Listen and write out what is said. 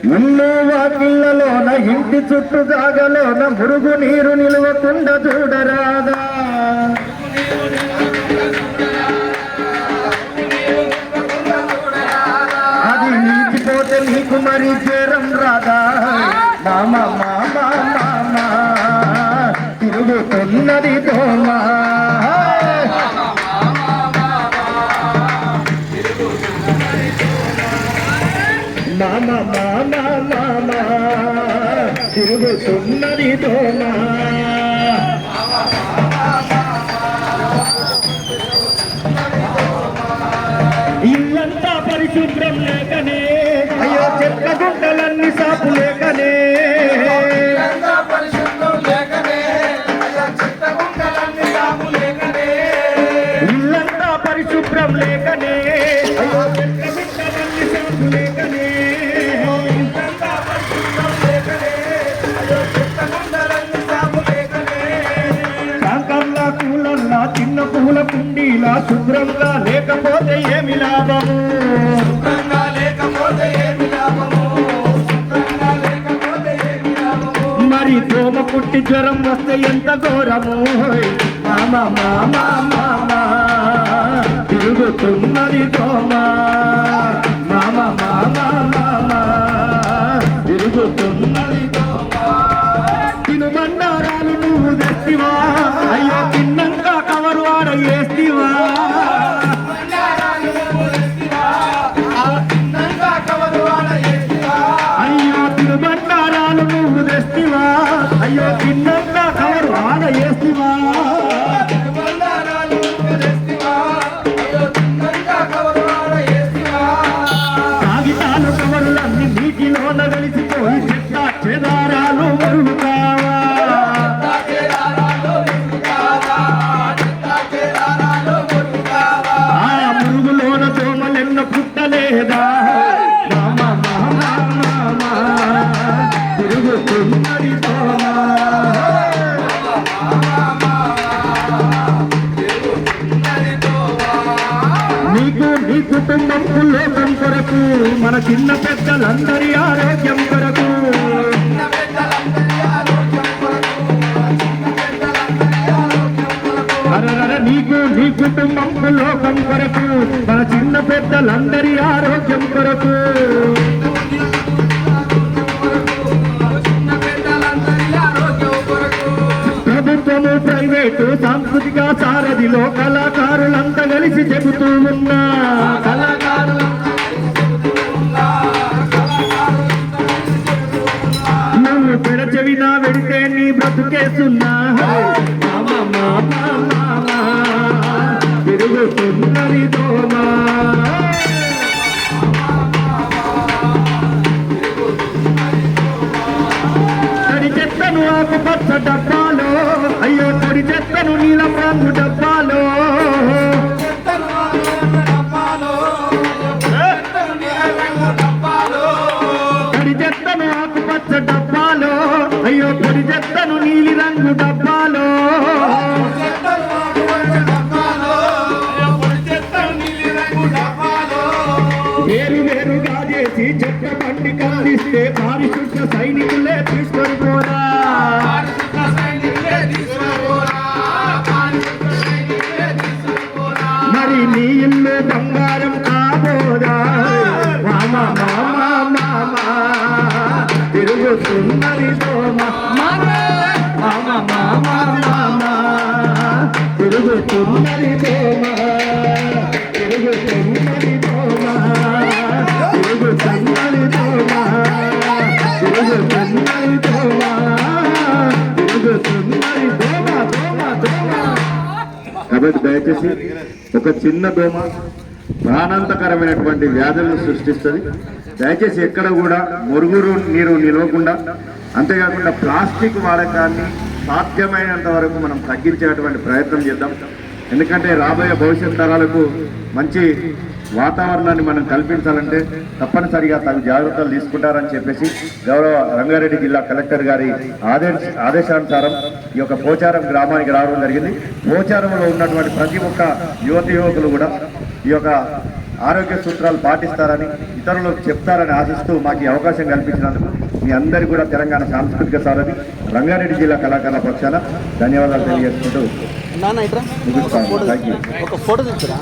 ఇల్లు వాకిళ్లలోన ఇంటి చుట్టూ జాగలోన మురుగు నీరు నిలవకుండా చూడరాదా అది నీచిపోతే నీకు మరి చేరం రాదా మామ మామ మామ తిరుగుతున్నది దోమా మామ మామ మామ తిరుగుతున్నది దోమా ఇల్లంతా పరిశుభ్రం లేకనే అయ్యో చెట్ల గుంటలన్నీ సాపు లేకనే ఇల్లంతా పరిశుభ్రం లేకనే అయ్యో చెట్ల గుంటలన్నీ సాపు లేకనే చిన్న పూల కుండీలా శుభ్రంగా లేకపోతే ఏమి లాభము మరి దోమ పుట్టి జ్వరం వస్తే ఎంత ఘోరము మామ మామ మామ తిరుగుతున్నది దోమ మామ మామ మామ తిరుగుతున్నది దోమ తినుబండారాలు నువ్వు తెచ్చివా అయ్యో తిన్నంత కవరు ఆడ వేస్తివా అయ్యో తినుబండారాలు నువ్వు తెచ్చివా అయ్యో తిన్నంత కవరు ఆడ వేస్తివా కాగితాలు కవరులన్నీ నీటిలోన కలిసిపోయి చెత్త చెదారాలు మరుగుతావా ఆ మురుగులోన దోమలెన్న పుట్టలేదా మామ మామ మామ తిరుగుతున్నది దోమ నీకు నీ కుటుంబం లోకం కొరకు మన చిన్న పెద్దలందరి ఆరోగ్యం కొరకు నీకు నీ కుటుంబం లోకం కొరకు మన చిన్న పెద్దలందరి ఆరోగ్యం కొరకు ప్రభుత్వము ప్రైవేటు సాంస్కృతిక సారథిలో కళాకారులంతా కలిసి చెబుతూ ఉన్నా నువ్వు పెడచెవినా వెడితే నీ బ్రతుకేస్తున్నా తిరుగుతున్నది దోమా తడి చెత్తను ఆకుపచ్చ డబ్బాలో అయ్యో తడి చెత్తను నీలం రంగు డబ్బాలో తడి చెత్తను ఆకుపచ్చ డబ్బాలో అయ్యో తడి చెత్తను నీలి రంగు డబ్బాలో వేరు వేరుగా చేసి చెత్త బండి కందిస్తే పారిశుద్ధ సైనికులే తీసుకొని పోరా మరి నీ ఇల్లు బంగారం కాబోదా మామ మామ మామ తిరుగుతున్నది దోమ మామ మామ మామ తిరుగుతున్నది దోమ తిరుగుతున్నది దోమ తిరుగుతున్నది దోమ తిరుగుతున్నది దోమ తిరుగుతున్నది దోమ దోమ దోమ. కాబట్టి దయచేసి ఒక చిన్న దోమ ప్రాణాంతకరమైనటువంటి వ్యాధులను సృష్టిస్తుంది. దయచేసి ఎక్కడ కూడా మురుగురు నీరు నిలవకుండా, అంతేకాకుండా ప్లాస్టిక్ వాడకాన్ని సాధ్యమైనంత వరకు మనం తగ్గించేటువంటి ప్రయత్నం చేద్దాం. ఎందుకంటే రాబోయే భవిష్యత్ తరాలకు మంచి వాతావరణాన్ని మనం కల్పించాలంటే తప్పనిసరిగా తగు జాగ్రత్తలు తీసుకుంటారని చెప్పేసి గౌరవ రంగారెడ్డి జిల్లా కలెక్టర్ గారి ఆదేశానుసారం ఈ యొక్క పోచారం గ్రామానికి రావడం జరిగింది. పోచారంలో ఉన్నటువంటి ప్రతి ఒక్క యువతి యువకులు కూడా ఈ యొక్క ఆరోగ్య సూత్రాలు పాటిస్తారని ఇతరులకు చెప్తారని ఆశిస్తూ మాకు ఈ అవకాశం కల్పించినందుకు మీ అందరికీ కూడా తెలంగాణ సాంస్కృతిక సారథి రంగారెడ్డి జిల్లా కళాకారుల పక్షాన ధన్యవాదాలు తెలియజేసుకుంటూ ముగిస్తాను. Thank you. ఒక ఫోటో తీసుకురా.